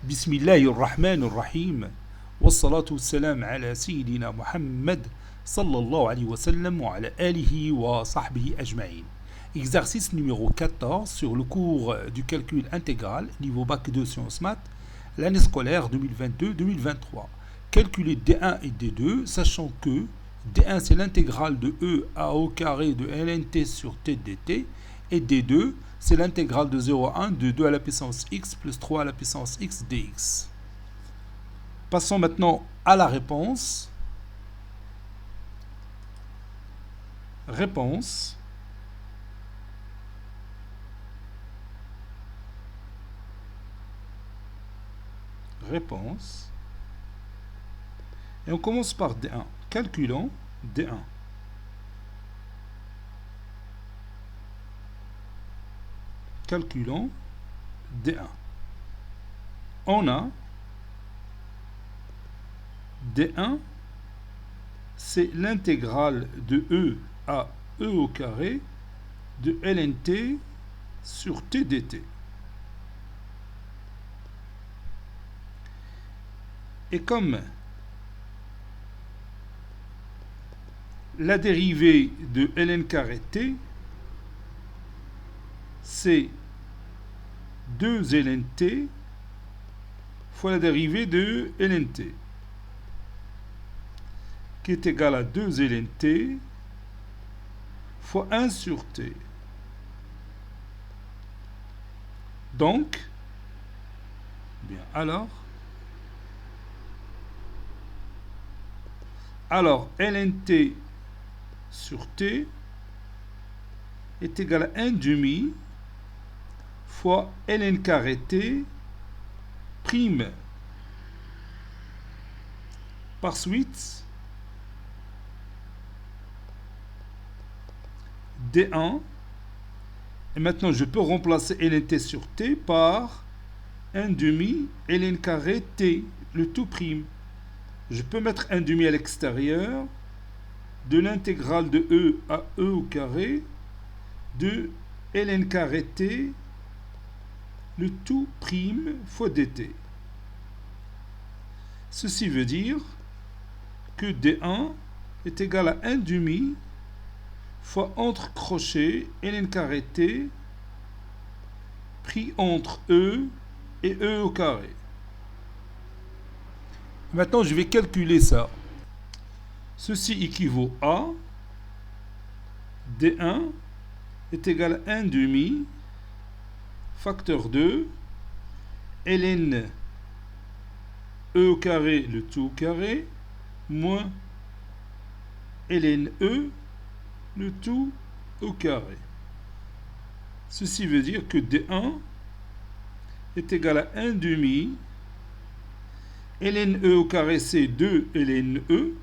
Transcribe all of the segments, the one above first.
بسم الله الرحمن الرحيم والصلاة والسلام على سيدنا محمد صلى الله عليه وسلم وعلى آله وصحبه أجمعين. Exercice numéro 14 sur le cours du calcul intégral niveau bac 2 sciences maths, l'année scolaire 2022-2023. Calculer D1 et D2, sachant que D1 c'est l'intégrale de E à au carré de ln sur t dt, et D2 c'est l'intégrale de 0 à 1 de 2 à la puissance x plus 3 à la puissance x dx. Passons maintenant à la réponse. Réponse. Réponse. Et on commence par D1. Calculons D1. Calculons D1. On a D1, c'est l'intégrale de E à E au carré de ln t sur t dt. Et comme la dérivée de ln carré t, c'est 2 ln t fois la dérivée de ln t, qui est égal à 2 ln t fois 1 sur t. Donc, bien, alors ln t sur t est égal à 1 demi fois ln carré t prime. Par suite, D1, et maintenant je peux remplacer ln t sur t par 1 demi ln carré t, le tout prime. Je peux mettre 1 demi à l'extérieur de l'intégrale de E à E au carré de ln carré t, le tout prime fois dt. Ceci veut dire que D1 est égal à 1 demi fois entre crochets ln carré t pris entre E et E au carré. Maintenant, je vais calculer ça. Ceci équivaut à D1 est égal à 1 demi facteur 2 ln E au carré, le tout au carré, moins ln E, le tout au carré. Ceci veut dire que D1 est égal à 1 demi ln E au carré, c'est 2 ln E,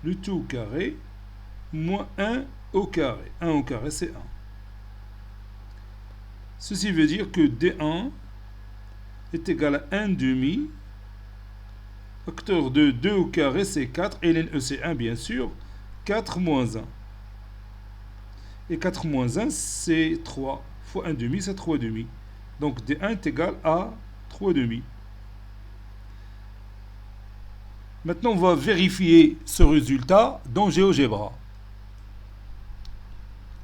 le tout au carré, moins 1 au carré. 1 au carré, c'est 1. Ceci veut dire que D1 est égal à 1 demi facteur de 2 au carré, c'est 4. ln E, c'est 1, bien sûr. 4 moins 1. Et 4 moins 1, c'est 3. Fois 1 demi, c'est 3 demi. Donc D1 est égal à 3 demi. Maintenant, on va vérifier ce résultat dans GeoGebra.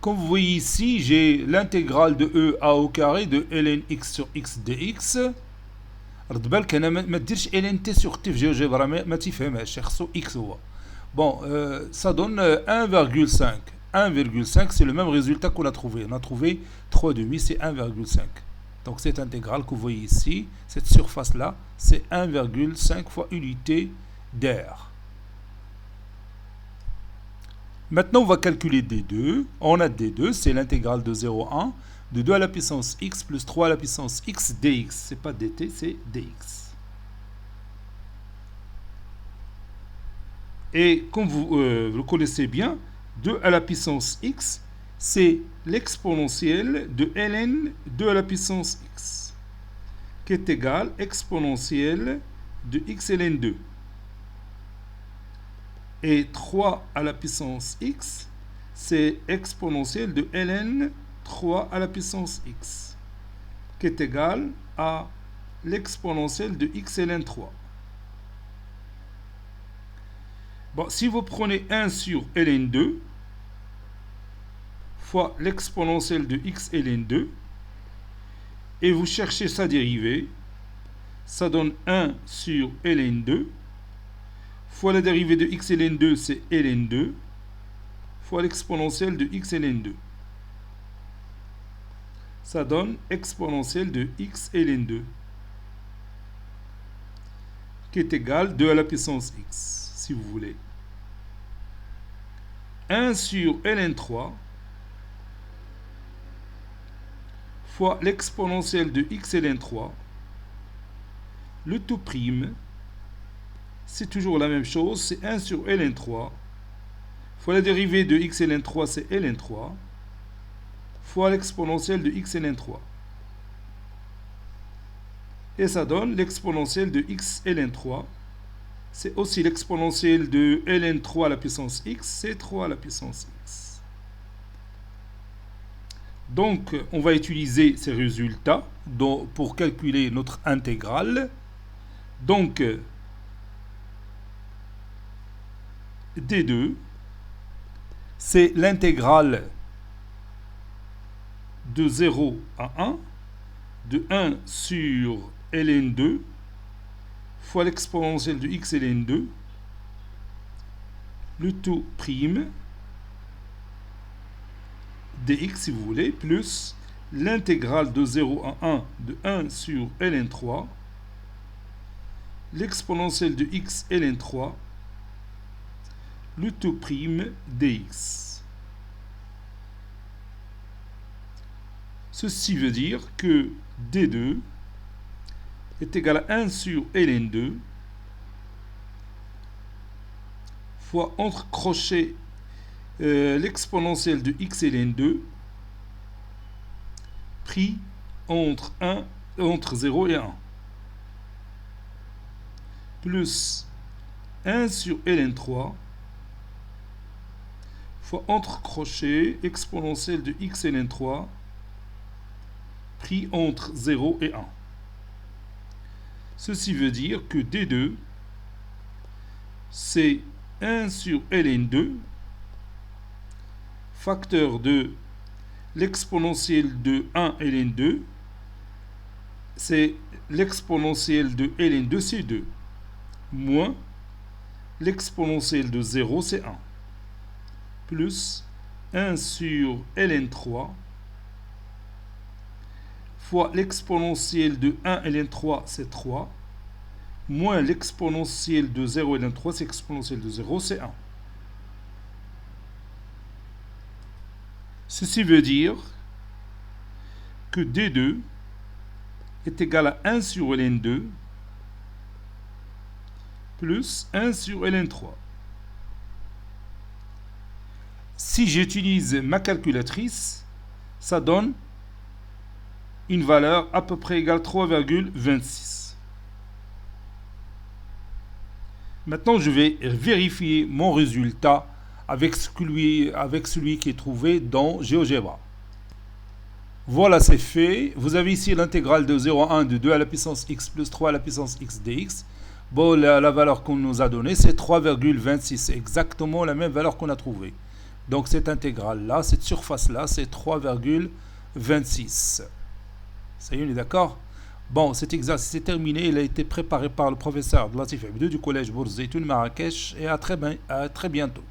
Comme vous voyez ici, j'ai l'intégrale de E à au carré de ln x sur x dx. رد بالك انا ما ديرش ln t sur t في GeoGebra ما تفهمهاش خصو x هو. Bon, ça donne 1,5. 1,5, c'est le même résultat qu'on a trouvé. On a trouvé 3 demi, c'est 1,5. Donc cette intégrale que vous voyez ici, cette surface-là, c'est 1,5 fois unité d'air. Maintenant, on va calculer D2. On a D2, c'est l'intégrale de 0 à 1, de 2 à la puissance x plus 3 à la puissance x dx. C'est pas dt, c'est dx. Et comme vous le connaissez bien, 2 à la puissance x, c'est l'exponentielle de ln 2 à la puissance x, qui est égal exponentielle de x ln 2. Et 3 à la puissance x, c'est exponentielle de ln 3 à la puissance x, qui est égal à l'exponentielle de x ln 3. Bon, si vous prenez 1 sur ln 2 fois l'exponentielle de x ln 2 et vous cherchez sa dérivée, ça donne 1 sur ln 2 fois la dérivée de x ln 2, c'est ln 2 fois l'exponentielle de x ln 2. Ça donne exponentielle de x ln 2 qui est égal 2 à la puissance x, si vous voulez. 1 sur ln 3 fois l'exponentielle de x ln 3, le tout prime, c'est toujours la même chose, c'est 1 sur ln 3 fois la dérivée de x ln 3, c'est ln 3 fois l'exponentielle de x ln 3. Et ça donne l'exponentielle de x ln 3. C'est aussi l'exponentielle de ln 3 à la puissance x, c'est 3 à la puissance x. Donc, on va utiliser ces résultats pour calculer notre intégrale. Donc, D2, c'est l'intégrale de 0 à 1, de 1 sur ln 2 fois l'exponentielle de x ln 2, le tout prime dx si vous voulez, plus l'intégrale de 0 à 1 de 1 sur ln 3, l'exponentielle de x ln 3, le tout prime dx. Ceci veut dire que d2 est égal à 1 sur ln 2 fois entre crochets l'exponentielle de x ln 2 pris entre 0 et 1 plus 1 sur ln 3 fois entre crochets exponentielle de x ln 3 pris entre 0 et 1. Ceci veut dire que D2, c'est 1 sur ln 2, facteur de l'exponentielle de 1 ln 2, c'est l'exponentielle de ln 2, c'est 2, moins l'exponentielle de 0, c'est 1, plus 1 sur ln 3, fois l'exponentielle de 1 ln 3, c'est 3, moins l'exponentielle de 0 ln 3, c'est l'exponentielle de 0, c'est 1. Ceci veut dire que D2 est égal à 1 sur ln 2 plus 1 sur ln 3. Si j'utilise ma calculatrice, ça donne une valeur à peu près égale 3,26. Maintenant, je vais vérifier mon résultat avec celui qui est trouvé dans GeoGebra. Voilà, c'est fait. Vous avez ici l'intégrale de 0 à 1 de 2 à la puissance x plus 3 à la puissance x dx. Bon, la valeur qu'on nous a donnée, c'est 3,26. C'est exactement la même valeur qu'on a trouvée. Donc, cette intégrale-là, cette surface-là, c'est 3,26. Ça y est, on est d'accord? Bon, cet exercice est terminé. Il a été préparé par le professeur Latif Abdou du collège Bourz Zeytoun Marrakech. Et à très bientôt.